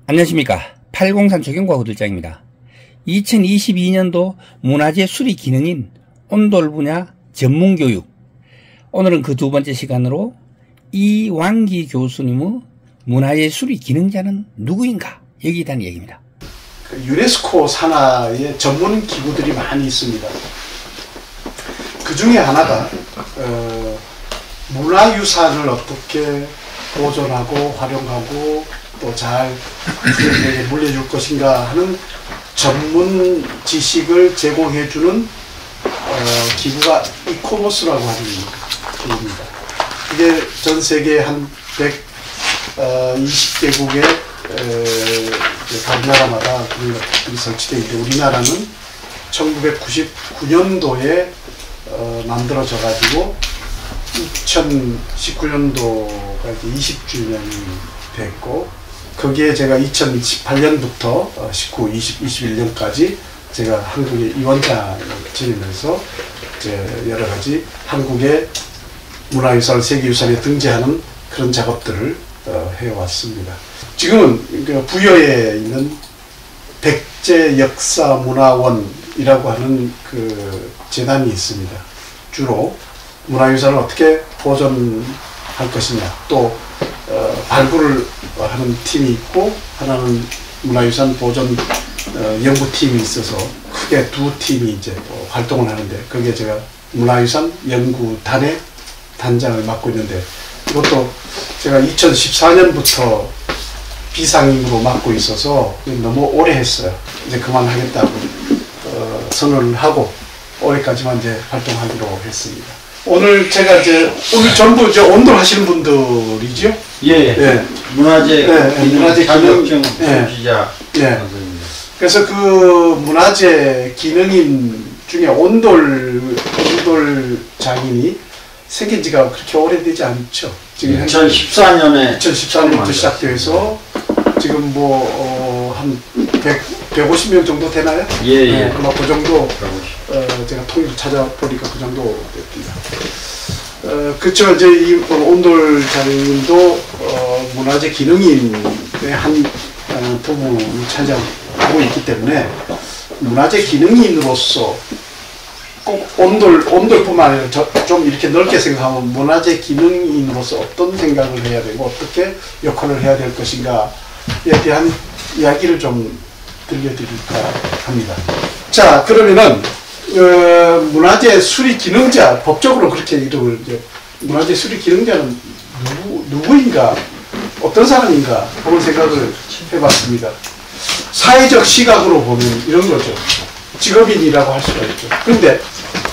안녕하십니까. 803 조경과 호들장입니다. 2022년도 문화재 수리 기능인 온돌 분야 전문교육, 오늘은 그 두 번째 시간으로 이완기 교수님의 문화재 수리 기능자는 누구인가, 여기에 대한 얘기입니다. 유네스코 산하에 전문 기구들이 많이 있습니다. 그 중에 하나가 문화유산을 어떻게 보존하고 활용하고 또 잘 주민에게 물려줄 것인가 하는 전문 지식을 제공해주는 기구가 이코모스라고 하는 기구입니다. 이게 전 세계 한 120개국의 각 나라마다 설치되어 있는데, 우리나라는 1999년도에 만들어져 가지고 2019년도가 이제 20주년이 됐고, 거기에 제가 2018년부터 19, 20, 21년까지 제가 한국의 위원장을 지내면서 여러 가지 한국의 문화유산, 세계유산에 등재하는 그런 작업들을 해왔습니다. 지금은 부여에 있는 백제역사문화원이라고 하는 그 재단이 있습니다. 주로 문화유산을 어떻게 보존할 것이냐, 또 발굴을 하는 팀이 있고, 하나는 문화유산 보존 연구팀이 있어서 크게 두 팀이 이제 활동을 하는데, 거기에 제가 문화유산 연구단의 단장을 맡고 있는데, 이것도 제가 2014년부터 비상임으로 맡고 있어서 너무 오래 했어요. 이제 그만하겠다고 선언을 하고 올해까지만 이제 활동하기로 했습니다. 오늘 제가 오늘 전부 온돌 하시는 분들이죠? 예. 예. 문화재 기능 소지자. 예. 그래서 그 문화재 기능인 중에 온돌 장인이 생긴 지가 그렇게 오래되지 않죠. 지금 2014년부터 시작돼서 지금 한 150명 정도 되나요? 예, 예. 아마 그 정도, 제가 통일을 찾아보니까 그 정도 됩니다. 그쵸. 이제 이 온돌 장인도 문화재 기능인의 한 부분을 차지하고 있기 때문에, 문화재 기능인으로서 꼭 온돌뿐만 아니라 좀 이렇게 넓게 생각하면 문화재 기능인으로서 어떤 생각을 해야 되고 어떻게 역할을 해야 될 것인가에 대한 이야기를 좀 들려드릴까 합니다. 자, 그러면은 문화재 수리 기능자, 법적으로 그렇게 이름을, 문화재 수리 기능자는 누구인가, 어떤 사람인가 하는 생각을 해봤습니다. 사회적 시각으로 보면 이런 거죠. 직업인이라고 할 수가 있죠. 그런데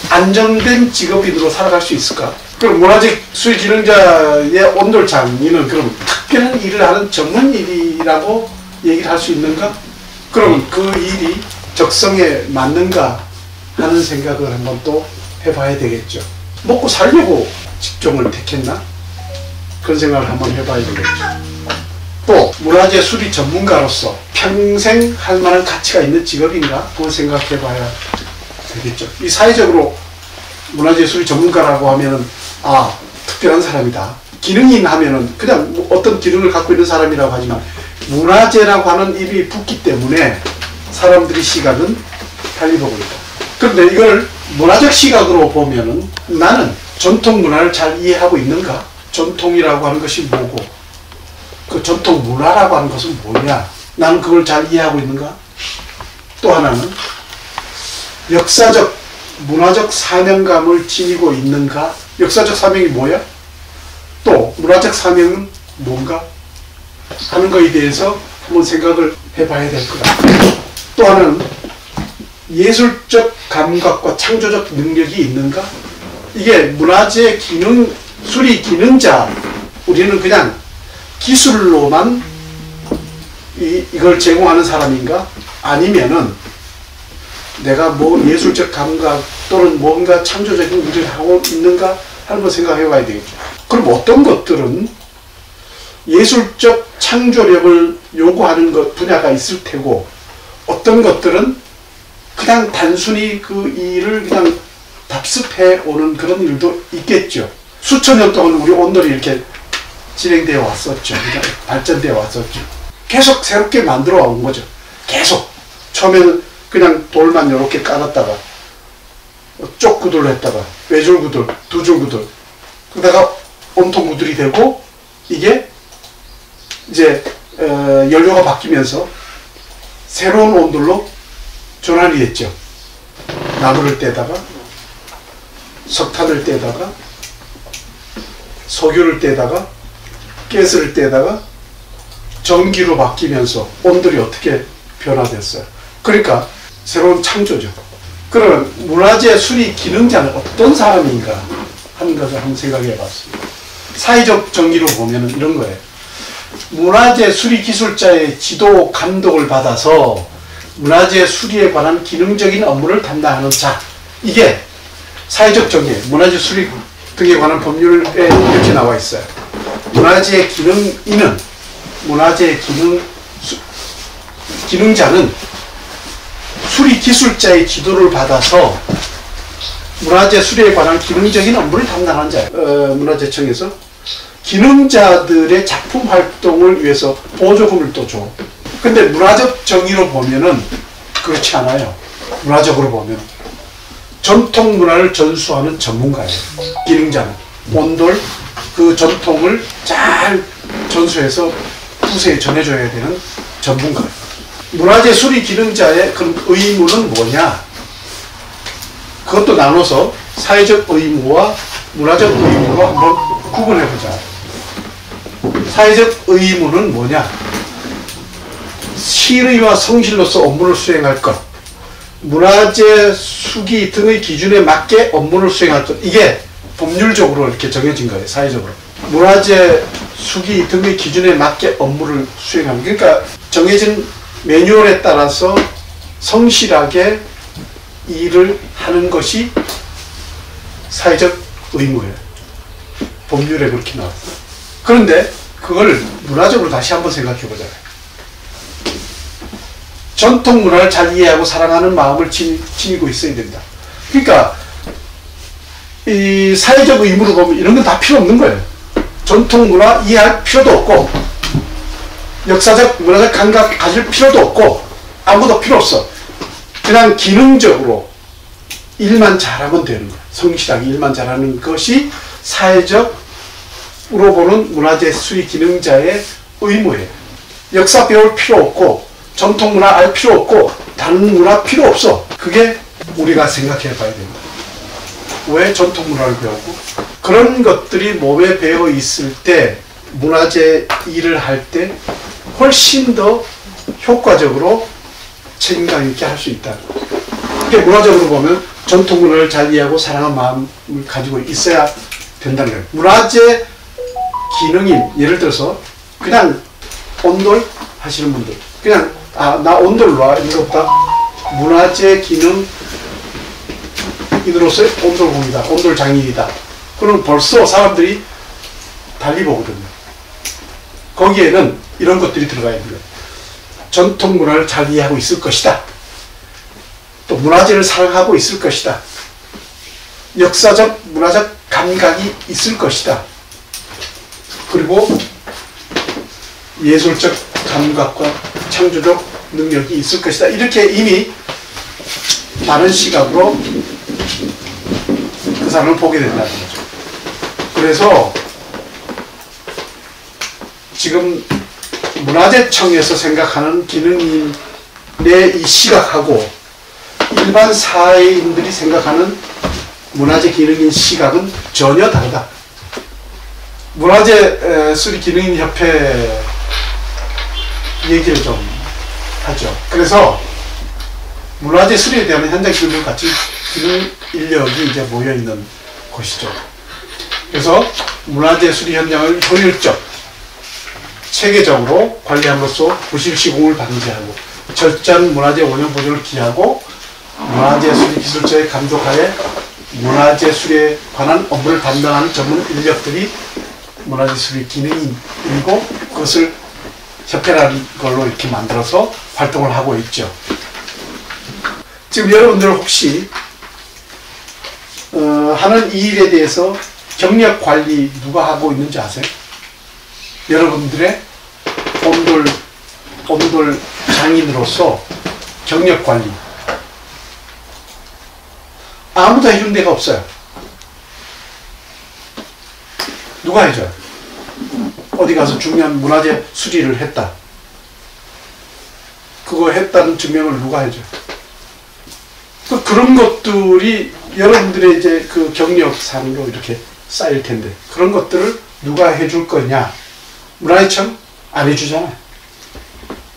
안정된 직업인으로 살아갈 수 있을까? 그럼 문화재 수리 기능자의 온돌 장인은 그럼 특별한 일을 하는 전문 일이라고 얘기를 할 수 있는가? 그러면 그 일이 적성에 맞는가 하는 생각을 한번 또 해봐야 되겠죠. 먹고 살려고 직종을 택했나? 그런 생각을 한번 해봐야 되겠죠. 또 문화재 수리 전문가로서 평생 할 만한 가치가 있는 직업인가 한번 생각해봐야 되겠죠. 이 사회적으로 문화재 수리 전문가라고 하면은 특별한 사람이다. 기능인 하면은 그냥 어떤 기능을 갖고 있는 사람이라고 하지만, 문화재라고 하는 이름이 붙기 때문에 사람들이 시각은 달리 보고 있다. 그런데 이걸 문화적 시각으로 보면은, 나는 전통 문화를 잘 이해하고 있는가? 전통이라고 하는 것이 뭐고, 그 전통 문화라고 하는 것은 뭐냐? 나는 그걸 잘 이해하고 있는가? 또 하나는 역사적, 문화적 사명감을 지니고 있는가? 역사적 사명이 뭐야? 또 문화적 사명은 뭔가? 하는 것에 대해서 한번 생각을 해봐야 될 거다. 또 하나는 예술적 감각과 창조적 능력이 있는가? 이게 문화재 기능, 수리 기능자, 우리는 그냥 기술로만 이걸 제공하는 사람인가? 아니면은 내가 뭐 예술적 감각 또는 뭔가 창조적인 일을 하고 있는가 하는 걸 생각해 봐야 되겠죠. 그럼 어떤 것들은 예술적 창조력을 요구하는 분야가 있을 테고, 어떤 것들은 그냥 단순히 그 일을 그냥 답습해 오는 그런 일도 있겠죠. 수천 년 동안 우리 온돌이 이렇게 진행되어 왔었죠. 발전되어 왔었죠. 계속 새롭게 만들어 온 거죠. 계속. 처음에는 그냥 돌만 이렇게 깔았다가 쪽 구들을 했다가 외줄 구들, 두 줄 구들, 그러다가 온통 구들이 되고 이게 이제 연료가 바뀌면서 새로운 온돌로 전환이 됐죠. 나무를 떼다가 석탄을 떼다가 석유를 떼다가 가스를 떼다가 전기로 바뀌면서 온돌이 어떻게 변화됐어요. 그러니까 새로운 창조죠. 그러면 문화재 수리 기능자는 어떤 사람인가 하는 것을 한번 생각해 봤습니다. 사회적 정의로 보면 이런 거예요. 문화재 수리 기술자의 지도 감독을 받아서 문화재 수리에 관한 기능적인 업무를 담당하는 자. 이게 사회적 정의, 문화재 수리 등에 관한 법률에 이렇게 나와 있어요. 문화재 기능인은, 문화재 기능자는 수리 기술자의 지도를 받아서 문화재 수리에 관한 기능적인 업무를 담당하는 자예요. 문화재청에서 기능자들의 작품 활동을 위해서 보조금을 또 줘. 근데 문화적 정의로 보면은 그렇지 않아요. 문화적으로 보면 전통 문화를 전수하는 전문가예요. 기능자는 온돌 그 전통을 잘 전수해서 후세에 전해줘야 되는 전문가예요. 문화재 수리 기능자의 그런 의무는 뭐냐? 그것도 나눠서 사회적 의무와 문화적 의무로 한번 구분해보자. 사회적 의무는 뭐냐? 실의와 성실로서 업무를 수행할 것, 문화재 수기 등의 기준에 맞게 업무를 수행할 것. 이게 법률적으로 이렇게 정해진 거예요. 사회적으로. 문화재 수기 등의 기준에 맞게 업무를 수행하는, 그러니까 정해진 매뉴얼에 따라서 성실하게 일을 하는 것이 사회적 의무예요. 법률에 그렇게 나왔어요. 그런데 그걸 문화적으로 다시 한번 생각해 보자고요. 전통 문화를 잘 이해하고 사랑하는 마음을 지니고 있어야 된다. 그러니까 이 사회적 의무로 보면 이런 건 다 필요 없는 거예요. 전통 문화 이해할 필요도 없고 역사적 문화적 감각 가질 필요도 없고 아무도 필요 없어. 그냥 기능적으로 일만 잘하면 되는 거예요. 성실하게 일만 잘하는 것이 사회적으로 보는 문화재 수리 기능자의 의무예요. 역사 배울 필요 없고 전통 문화 알 필요 없고 다른 문화 필요 없어. 그게 우리가 생각해 봐야 된다. 왜 전통 문화를 배우고 그런 것들이 몸에 배어 있을 때 문화재 일을 할 때 훨씬 더 효과적으로 책임감 있게 할 수 있다. 그게 문화적으로 보면 전통 문화를 잘 이해하고 사랑하는 마음을 가지고 있어야 된다는 거예요. 문화재 기능인, 예를 들어서 그냥 온돌 하시는 분들, 그냥 나 온돌로 와 이런 것보다 문화재 기능인으로서의 온돌공이다, 온돌 장인이다. 그럼 벌써 사람들이 달리 보거든요. 거기에는 이런 것들이 들어가야 돼요. 전통 문화를 잘 이해하고 있을 것이다. 또 문화재를 사랑하고 있을 것이다. 역사적, 문화적 감각이 있을 것이다. 그리고 예술적 감각과 창조적 능력이 있을 것이다. 이렇게 이미 다른 시각으로 그 사람을 보게 된다는 거죠. 그래서 지금 문화재청에서 생각하는 기능인의 이 시각하고 일반 사회인들이 생각하는 문화재 기능인 시각은 전혀 다르다. 문화재 수리 기능인 협회 얘기를 좀 하죠. 그래서 문화재 수리에 대한 현장 기능을 같이 기능 인력이 이제 모여 있는 곳이죠. 그래서 문화재 수리 현장을 효율적, 체계적으로 관리함으로써 부실 시공을 방지하고 철저한 문화재 운영 보존을 기하고 문화재 수리 기술자의 감독하에 문화재 수리에 관한 업무를 담당하는 전문 인력들이 문화재 수리 기능인이고 그것을 협회라는 걸로 이렇게 만들어서 활동을 하고 있죠. 지금 여러분들 혹시 하는 이 일에 대해서 경력 관리 누가 하고 있는지 아세요? 여러분들의 온돌 온돌 장인으로서 경력 관리 아무도 해준 데가 없어요. 누가 해줘요? 어디 가서 중요한 문화재 수리를 했다. 그거 했다는 증명을 누가 해줘요? 또 그런 것들이 여러분들의 이제 그 경력상으로 이렇게 쌓일 텐데 그런 것들을 누가 해줄 거냐? 문화재청 안 해주잖아요.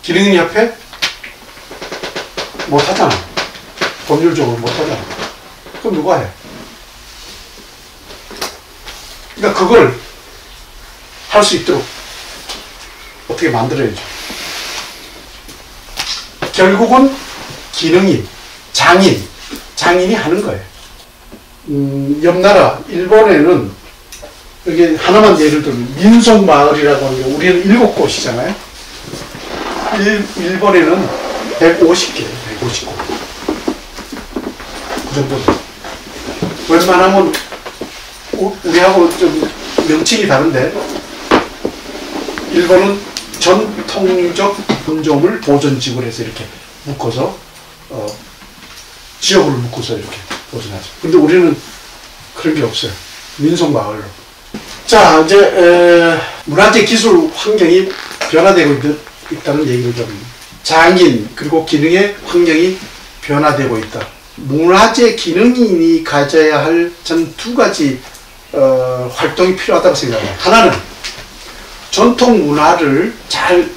기능협회 못하잖아. 법률적으로 못하잖아. 그럼 누가 해? 그러니까 그걸 할 수 있도록 어떻게 만들어야죠. 결국은 기능인, 장인이 하는 거예요. 옆 나라 일본에는 여기 하나만 예를 들면 민속마을이라고 하는 게 우리는 7곳이잖아요. 일본에는 150개예요. 150곳. 그 정도. 웬만하면 우리하고 좀 명칭이 다른데 일본은 전통적 분종을 보존지구로 해서 이렇게 묶어서 지역으로 묶어서 이렇게 보존하죠. 근데 우리는 그런 게 없어요. 민속마을로. 자, 이제 문화재 기술 환경이 변화되고 있다는 얘기를 좀 장인 그리고 기능의 환경이 변화되고 있다. 문화재 기능인이 가져야 할 전 두 가지 활동이 필요하다고 생각해요. 하나는 전통 문화를 잘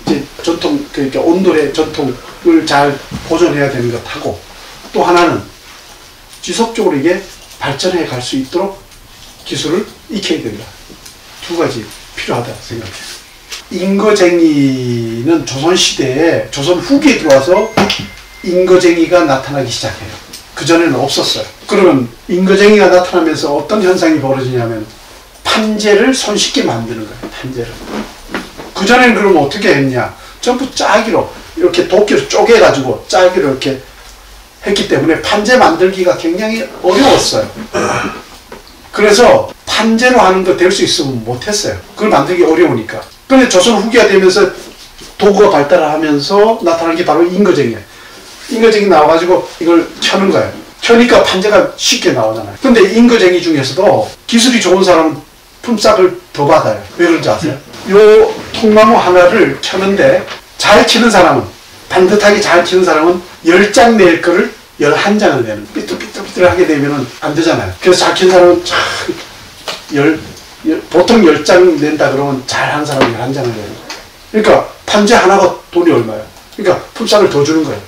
그러니까 온돌의 전통을 잘 보존해야 되는 것하고 또 하나는 지속적으로 이게 발전해 갈 수 있도록 기술을 익혀야 된다. 두 가지 필요하다고 생각해요. 인거쟁이는 조선시대에 조선 후기에 들어와서 인거쟁이가 나타나기 시작해요. 그전에는 없었어요. 그러면 인거쟁이가 나타나면서 어떤 현상이 벌어지냐면 판재를 손쉽게 만드는 거예요. 판재를. 그전에는 그러면 어떻게 했냐. 전부 짜기로 이렇게 도끼로 쪼개가지고 짜기로 이렇게 했기 때문에 판재 만들기가 굉장히 어려웠어요. 그래서 판재로 하는 거 될 수 있으면 못했어요. 그걸 만들기 어려우니까. 그런데 조선 후기가 되면서 도구가 발달하면서 나타난 게 바로 인거쟁이에요. 인거쟁이 나와가지고 이걸 켜는 거예요. 켜니까 판재가 쉽게 나오잖아요. 근데 인거쟁이 중에서도 기술이 좋은 사람은 품삯을 더 받아요. 왜 그런지 아세요? 요 통나무 하나를 켜는데 잘 치는 사람은, 반듯하게 잘 치는 사람은 10장 낼 거를 11장을 내는, 삐뚤삐뚤삐뚤하게 되면은 안 되잖아요. 그래서 잘 치는 사람은 보통 10장 낸다 그러면 잘하는 사람은 11장을 내는 거예요. 그러니까 판재 하나가 돈이 얼마예요? 그러니까 품삯을 더 주는 거예요.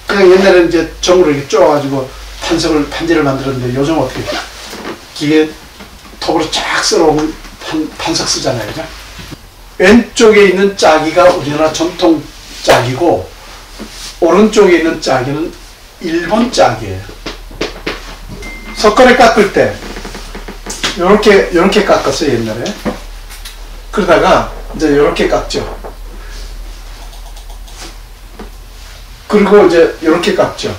그냥 옛날에는 이제 정으로 이렇게 쪼아가지고 판재를 만들었는데 요즘 어떻게 기계 톱으로 쫙 썰어오면 판석 쓰잖아요. 그죠? 왼쪽에 있는 짜기가 우리나라 전통 짜기고 오른쪽에 있는 짜기는 일본 짜기예요. 석가래 깎을 때 요렇게 깎았어요. 옛날에. 그러다가 이제 요렇게 깎죠. 그리고 이제 요렇게 깎죠.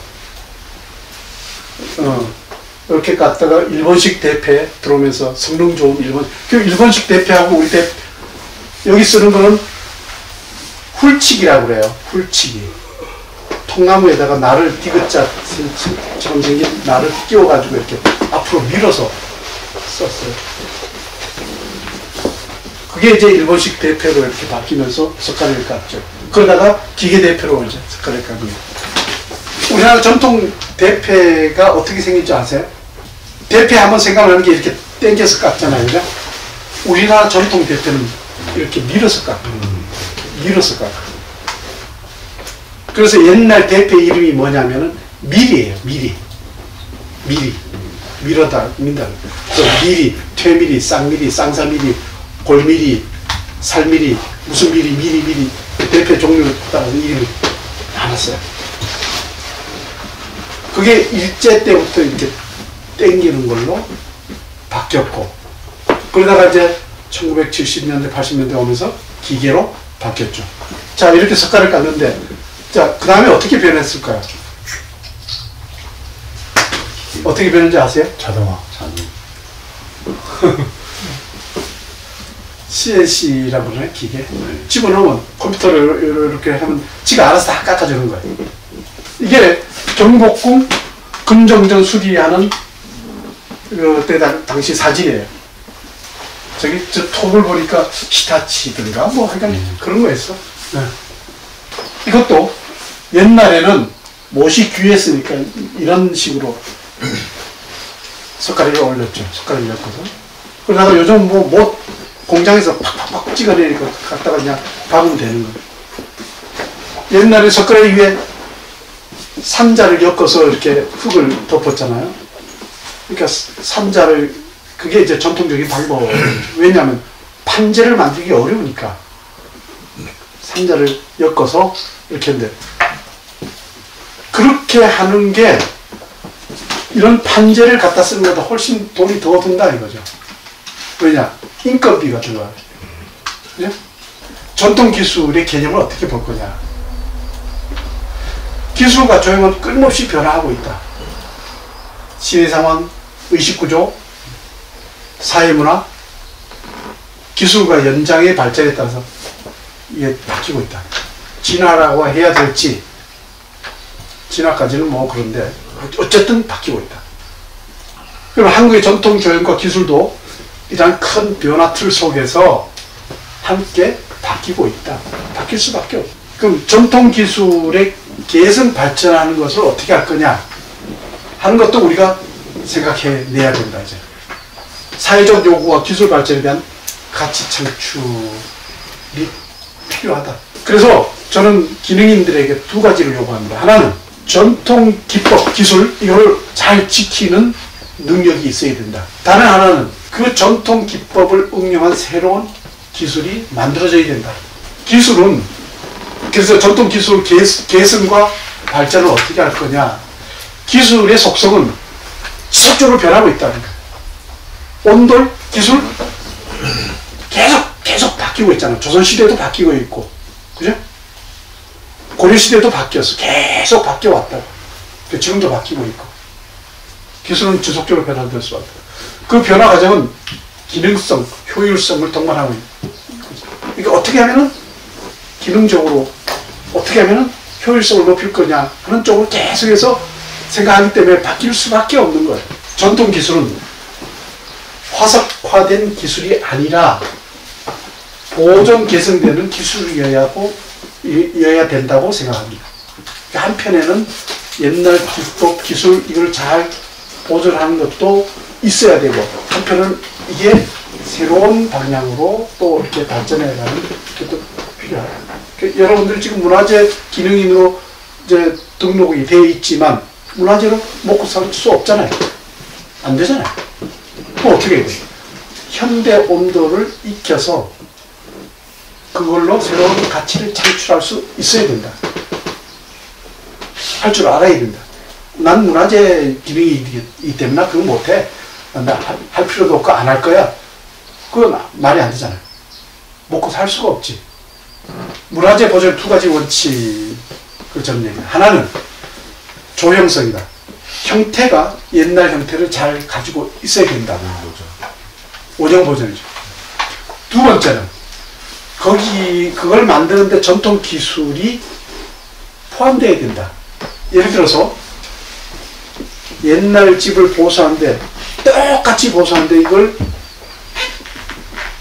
이렇게 깎다가 일본식 대패 들어오면서 성능 좋은 일본식 대패하고 우리 여기 쓰는 거는 훌치기라고 그래요. 훌치기. 통나무에다가 나를 디귿자처럼 생긴 나를 끼워가지고 이렇게 앞으로 밀어서 썼어요. 그게 이제 일본식 대패로 이렇게 바뀌면서 석가래를 깎죠. 그러다가 기계 대패로 이제 석가래를 깎는. 우리나라 전통 대패가 어떻게 생긴지 아세요? 대패 한번 생각나는 게 이렇게 당겨서 깎잖아요. 그죠? 우리나라 전통 대패는 이렇게 밀어서 깎아요. 밀어서 깎아요. 그래서 옛날 대패 이름이 뭐냐면은 밀이에요. 밀이. 밀어다, 민다. 밀이, 퇴밀이, 쌍밀이, 쌍사밀이, 골밀이, 살밀이, 무슨 밀이, 밀이. 대패 종류에 따라서 이름이 많았어요. 그게 일제 때부터 이렇게 땡기는 걸로 바뀌었고, 그러다가 이제 1970년대, 80년대 오면서 기계로 바뀌었죠. 자, 이렇게 석가를 깎는데, 자, 그 다음에 어떻게 변했을까요? 어떻게 변했는지 아세요? 자동화. CNC라고 그러네, 기계. 집어넣으면 컴퓨터를 이렇게 하면 지가 알아서 다 깎아주는 거예요. 이게 경복궁 금정전 수리하는 그때 당시 사진이에요. 저기 저 톱을 보니까 히타치든가 뭐 하여간 그런 거였어. 네. 이것도 옛날에는 못이 귀했으니까 이런 식으로 석가래를 올렸죠. 석가래를 엮어서. 그러다가 요즘 못 공장에서 팍팍팍 찍어내니까 갖다가 그냥 박으면 되는 거예요. 옛날에 석가래 위에 삼자를 엮어서 이렇게 흙을 덮었잖아요. 그러니까 삼자를, 그게 이제 전통적인 방법. 왜냐하면 판재를 만들기 어려우니까 삼자를 엮어서 이렇게 했는데, 그렇게 하는 게 이런 판재를 갖다 쓰는 것보다 훨씬 돈이 더 든다 이거죠. 왜냐? 인건비가 들어가요. 그죠? 전통 기술의 개념을 어떻게 볼 거냐. 기술과 조형은 끊임없이 변화하고 있다. 시대 상황, 의식구조, 사회문화, 기술과 연장의 발전에 따라서 이게 바뀌고 있다. 진화라고 해야 될지, 진화까지는 뭐 그런데 어쨌든 바뀌고 있다. 그럼 한국의 전통 조형과 기술도 이러한 큰 변화 틀 속에서 함께 바뀌고 있다. 바뀔 수밖에 없다. 그럼 전통 기술의 개선 발전하는 것을 어떻게 할 거냐 하는 것도 우리가 생각해내야 된다. 이제 사회적 요구와 기술 발전에 대한 가치 창출이 필요하다. 그래서 저는 기능인들에게 두 가지를 요구합니다. 하나는 전통 기법, 기술 이걸 잘 지키는 능력이 있어야 된다. 다른 하나는 그 전통 기법을 응용한 새로운 기술이 만들어져야 된다. 기술은, 그래서 전통 기술 개선과 발전을 어떻게 할 거냐. 기술의 속성은 지속적으로 변하고 있다는 거예요. 온돌 기술 계속 바뀌고 있잖아요. 조선시대도 바뀌고 있고, 그죠? 고려시대도 바뀌었어. 계속 바뀌어왔다고. 지금도 바뀌고 있고. 기술은 지속적으로 변화될 수밖에 없다. 그 변화 과정은 기능성, 효율성을 동반하고 있다. 그러니까 어떻게 하면은 기능적으로, 어떻게 하면은 효율성을 높일 거냐 하는 쪽으로 계속해서 생각하기 때문에 바뀔 수밖에 없는 거예요. 전통 기술은 화석화된 기술이 아니라 보존 개선되는 기술이어야 된다고 생각합니다. 한편에는 옛날 기법, 기술 이걸 잘 보존하는 것도 있어야 되고, 한편은 이게 새로운 방향으로 또 이렇게 발전해가는 것도 필요하다. 여러분들이 지금 문화재 기능인으로 이제 등록이 되어 있지만 문화재로 먹고 살 수 없잖아요. 안 되잖아요. 그럼 어떻게 해야 돼요? 현대 온도를 익혀서 그걸로 새로운 가치를 창출할 수 있어야 된다. 할 줄 알아야 된다. 난 문화재 기능이기 때문에 그거 못해. 나 할 필요도 없고 안 할 거야. 그건 말이 안 되잖아요. 먹고 살 수가 없지. 문화재 보존 두 가지 원칙을 저는 얘기해요. 하나는 조형성이다. 형태가 옛날 형태를 잘 가지고 있어야 된다는 거죠. 오정 보존이죠. 두 번째는 그걸 만드는데 전통 기술이 포함되어야 된다. 예를 들어서 옛날 집을 보수하는데 똑같이 보수하는데 이걸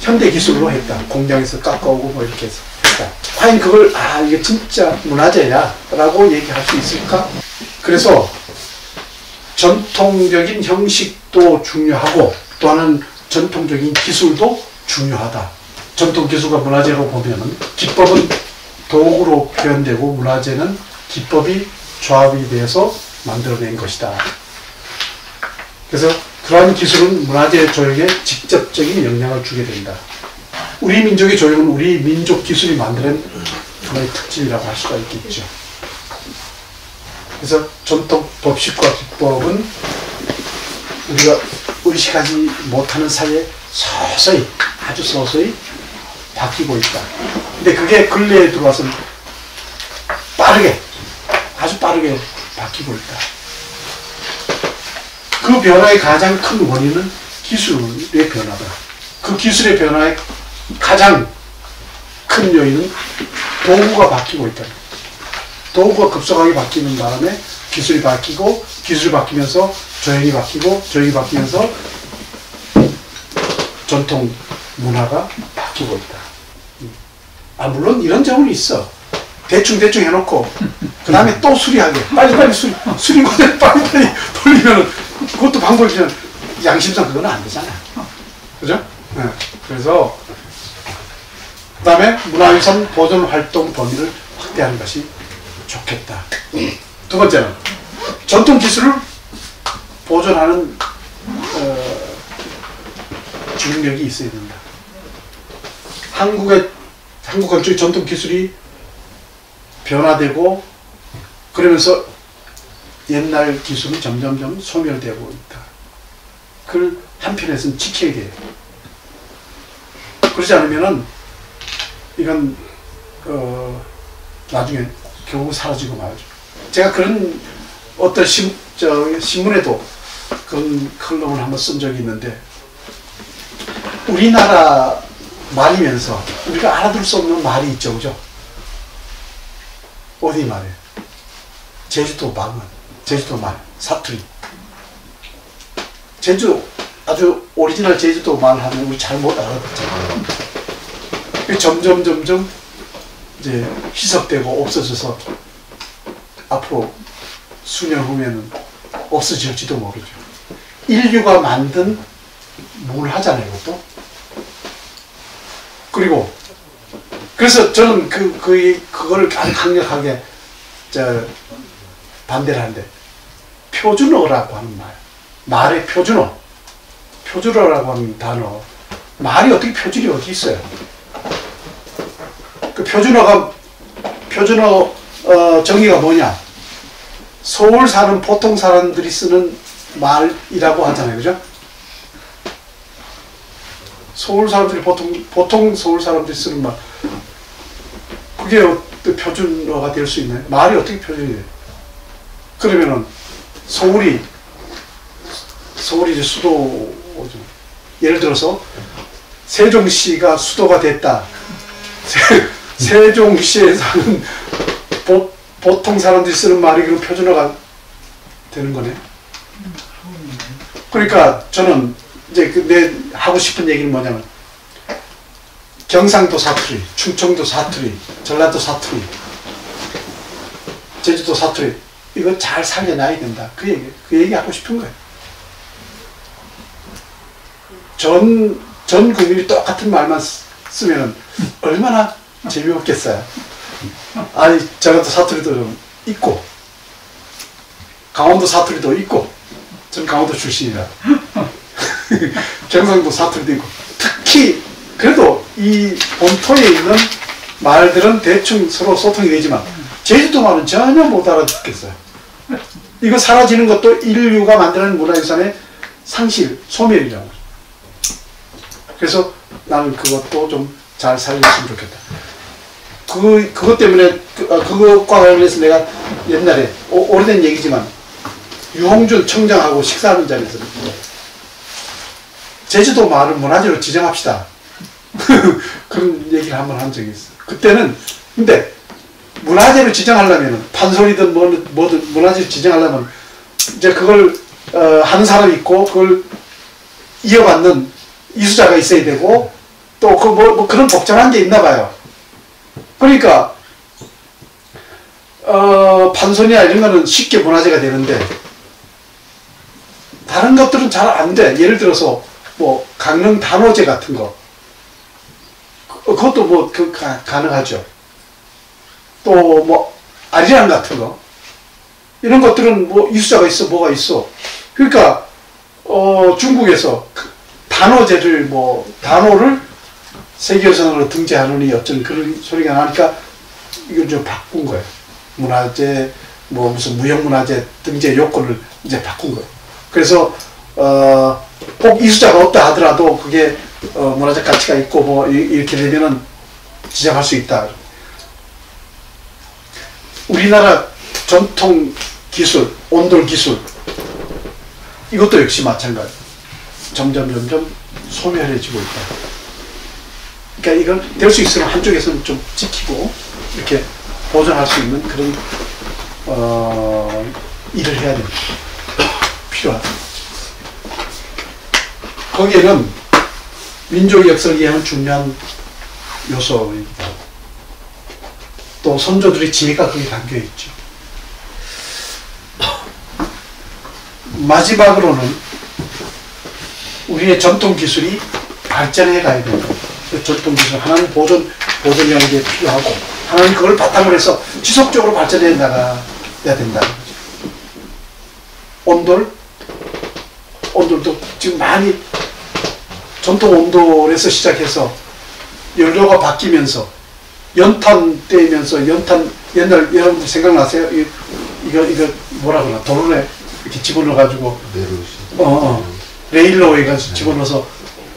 현대 기술로 했다. 공장에서 깎아오고 뭐 이렇게 해서 했다. 과연 그걸 이게 진짜 문화재야 라고 얘기할 수 있을까? 그래서 전통적인 형식도 중요하고 또 하나는 전통적인 기술도 중요하다. 전통 기술과 문화재로 보면은 기법은 도구로 표현되고 문화재는 기법이 조합이 돼서 만들어낸 것이다. 그래서 그러한 기술은 문화재 조형에 직접적인 영향을 주게 된다. 우리 민족의 조형은 우리 민족 기술이 만드는 하나의 특징이라고 할 수가 있겠죠. 그래서 전통 법식과 기법은 우리가 의식하지 못하는 사이에 서서히, 아주 서서히 바뀌고 있다. 근데 그게 근래에 들어와서는 아주 빠르게 바뀌고 있다. 그 변화의 가장 큰 원인은 기술의 변화다. 그 기술의 변화에 가장 큰 요인은 도구가 바뀌고 있다. 도구가 급속하게 바뀌는 바람에 기술이 바뀌고, 기술이 바뀌면서 조형이 바뀌고, 조형이 바뀌면서 전통 문화가 바뀌고 있다. 물론 이런 점은 있어. 대충 해놓고 그 다음에 또 수리하게 빨리빨리 수리고대 빨리빨리 돌리면 그것도 방법이지만 양심상 그건 안 되잖아. 그죠? 네. 그래서 그 다음에 문화유산 보존 활동 범위를 확대하는 것이 좋겠다. 두 번째는 전통 기술을 보존하는 주력이 있어야 된다. 한국 건축의 전통 기술이 변화되고 그러면서 옛날 기술은 점점점 소멸되고 있다. 그걸 한편에서는 지켜야 돼요. 그러지 않으면은 이건 나중에 결국 사라지고 말죠. 제가 그런 어떤 신문에도 그런 칼럼을 한번 쓴 적이 있는데, 우리나라 말이면서 우리가 알아들 수 없는 말이 있죠, 그죠? 어디 말이에요? 제주도 방언, 제주도 말, 사투리. 아주 오리지널 제주도 말 하면 우리 잘 못 알아듣잖아요. 점점 이제 희석되고 없어져서 앞으로 수년 후면은 없어질지도 모르죠. 인류가 만든 문화잖아요, 이것도. 그리고 그래서 저는 그거를 강력하게 반대를 하는데, 표준어라고 하는 말의 표준어라고 하는 단어, 말이 어떻게 표준이 어디 있어요? 그 표준어 정의가 뭐냐? 서울 사는 보통 사람들이 쓰는 말이라고 하잖아요, 그죠? 서울 사람들이 보통 서울 사람들이 쓰는 말, 그게 어떻게 표준어가 될 수 있나요? 말이 어떻게 표준이 돼요? 그러면은 서울이 이제 수도죠. 예를 들어서 세종시가 수도가 됐다. 세종시에 사는 보통 사람들이 쓰는 말이 그럼 표준어가 되는 거네. 그러니까 저는 이제 내 하고 싶은 얘기는 뭐냐면, 경상도 사투리, 충청도 사투리, 전라도 사투리, 제주도 사투리, 이거 잘 살려놔야 된다. 그 얘기 하고 싶은 거예요. 전 국민이 똑같은 말만 쓰면 얼마나 재미없겠어요. 아니, 전라도 사투리도 좀 있고, 강원도 사투리도 있고, 전 강원도 출신이라. 경상도 사투리도 있고, 특히 그래도 이 본토에 있는 말들은 대충 서로 소통이 되지만 제주도 말은 전혀 못 알아듣겠어요. 이거 사라지는 것도 인류가 만드는 문화유산의 상실, 소멸이라고. 그래서 나는 그것도 좀 잘 살렸으면 좋겠다. 그것 때문에 그것과 관련해서 내가 옛날에 오래된 얘기지만 유홍준 청장하고 식사하는 자리에서 제주도 말을 문화재로 지정합시다. 그런 얘기를 한번 한 적이 있어요. 그때는 근데 문화재로 지정하려면 판소리든 뭐든 문화재로 지정하려면 이제 그걸 하는 사람이 있고 그걸 이어받는 이수자가 있어야 되고 또 뭐 그런 복잡한 게 있나 봐요. 그러니까 판소리나 이런 거는 쉽게 문화재가 되는데 다른 것들은 잘 안 돼. 예를 들어서 뭐 강릉 단오제 같은 거 그것도 뭐 가능하죠. 또 뭐 아리랑 같은 거 이런 것들은 뭐 이수자가 있어 뭐가 있어. 그러니까 중국에서 단오제를 뭐 단오를 세계유산으로 등재하느니 어쩐 그런 소리가 나니까 이걸 좀 바꾼 거예요. 문화재 뭐 무슨 무형문화재 등재 요건을 이제 바꾼 거예요. 그래서 꼭 이수자가 없다 하더라도 그게 문화적 가치가 있고 뭐 이렇게 되면은 지정할 수 있다. 우리나라 전통 기술, 온돌 기술 이것도 역시 마찬가지. 점점 소멸해지고 있다. 그러니까 이건 될 수 있으면 한쪽에서는 좀 지키고 이렇게 보존할 수 있는 그런 일을 해야 됩니다. 필요하다. 거기에는 민족 역사를 이해하는 중요한 요소입니다. 또 선조들의 지혜가 거기 담겨 있죠. 마지막으로는 우리의 전통 기술이 발전해 가야 된다. 전통 기술 하나는 보존이라는 게 필요하고 하나는 그걸 바탕으로 해서 지속적으로 발전해 나가야 된다는 거죠. 온돌도 지금 많이 전통 온돌에서 시작해서 연료가 바뀌면서 연탄 떼면서 옛날 여러분들 생각나세요? 이거 뭐라 그러나 도로에 이렇게 집어넣어 가지고 레일로 해가지고 집어넣어서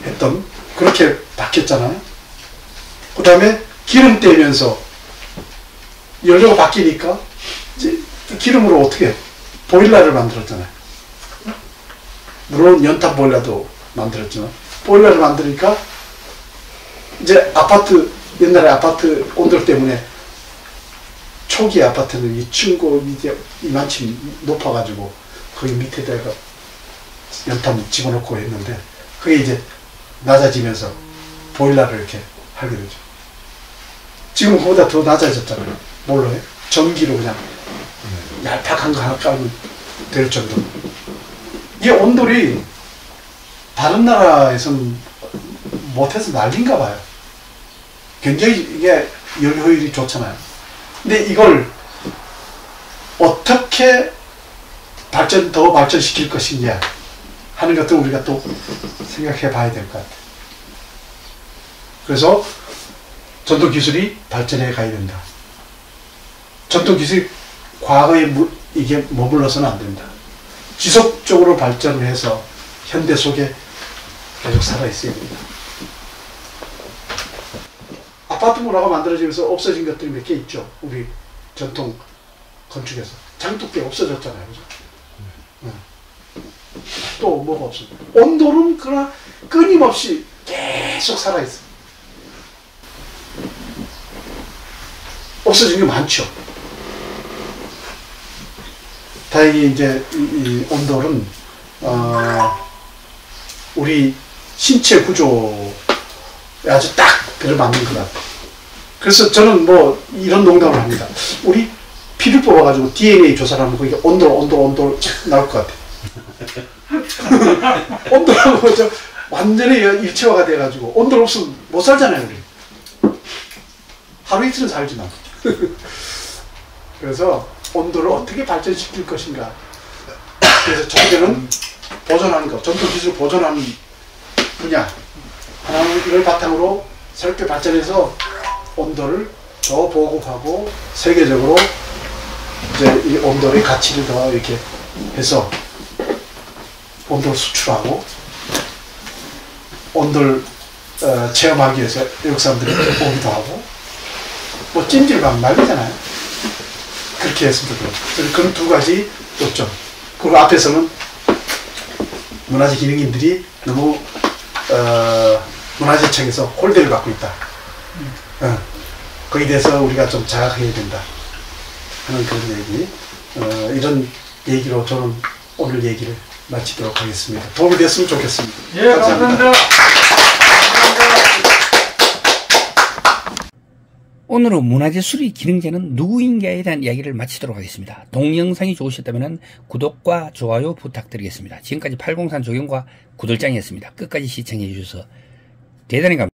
했던 그렇게 바뀌었잖아요. 그 다음에 기름 떼면서 연료가 바뀌니까 이제 기름으로 어떻게 보일러를 만들었잖아요. 물론 연탄 보일러도 만들었지만 보일러를 만드니까 이제 옛날에 아파트 온돌 때문에 초기 아파트는 이 층고 이제 이만큼 높아가지고 거기 밑에다가 연탄 집어넣고 했는데 그게 이제 낮아지면서 보일러를 이렇게 하게 되죠. 지금 그보다 더 낮아졌잖아요. 뭘로 해? 전기로 그냥 얄팍한 거 하나 깔면 될 정도로. 이 온돌이 다른 나라에서는 못해서 난린가 봐요. 굉장히 이게 열 효율이 좋잖아요. 근데 이걸 어떻게 더 발전시킬 것이냐 하는 것도 우리가 또 생각해 봐야 될 것 같아요. 그래서 전통 기술이 발전해 가야 된다. 전통 기술이 과거에 이게 머물러서는 안 된다. 지속적으로 발전을 해서 현대 속에 계속 살아있어야 된다. 아파트 문화가 만들어지면서 없어진 것들이 몇 개 있죠. 우리 전통 건축에서. 장독대 없어졌잖아요. 그죠? 또 뭐가 없어. 온돌은 그러나 끊임없이 계속 살아있어. 없어진 게 많죠. 다행히 이제 이 온돌은 우리 신체 구조에 아주 딱 들어맞는 것 같아요. 그래서 저는 뭐 이런 농담을 합니다. 우리 피를 뽑아가지고 DNA 조사를 하면 거기 온돌 나올 것 같아요. 온돌하고 완전히 일체화가 돼가지고 온돌 없으면 못 살잖아요, 우리. 하루 이틀은 살지만. 그래서 온돌을 어떻게 발전시킬 것인가. 그래서 첫째는 보존하는 것, 전통 기술 보존하는 분야. 하나는 이걸 바탕으로 새롭게 발전해서 온돌을 더 보급하고 세계적으로 이제 이 온돌의 가치를 더 이렇게 해서 온돌 수출하고 온돌 체험하기 위해서 외국 사람들이 오기도 하고 뭐 찜질방 말이잖아요. 그렇게 했으면 좋겠어요. 그런 두 가지 요점. 그리고 앞에서는 문화재 기능인들이 너무 문화재청에서 홀대를 받고 있다. 거기에 대해서 우리가 좀 자각해야 된다 하는 그런 얘기. 이런 얘기로 저는 오늘 얘기를 마치도록 하겠습니다. 도움이 됐으면 좋겠습니다. 예, 감사합니다. 오늘은 문화재 수리 기능자는 누구인가에 대한 이야기를 마치도록 하겠습니다. 동영상이 좋으셨다면 구독과 좋아요 부탁드리겠습니다. 지금까지 803 조경과 구들장이었습니다. 끝까지 시청해 주셔서 대단히 감사합니다.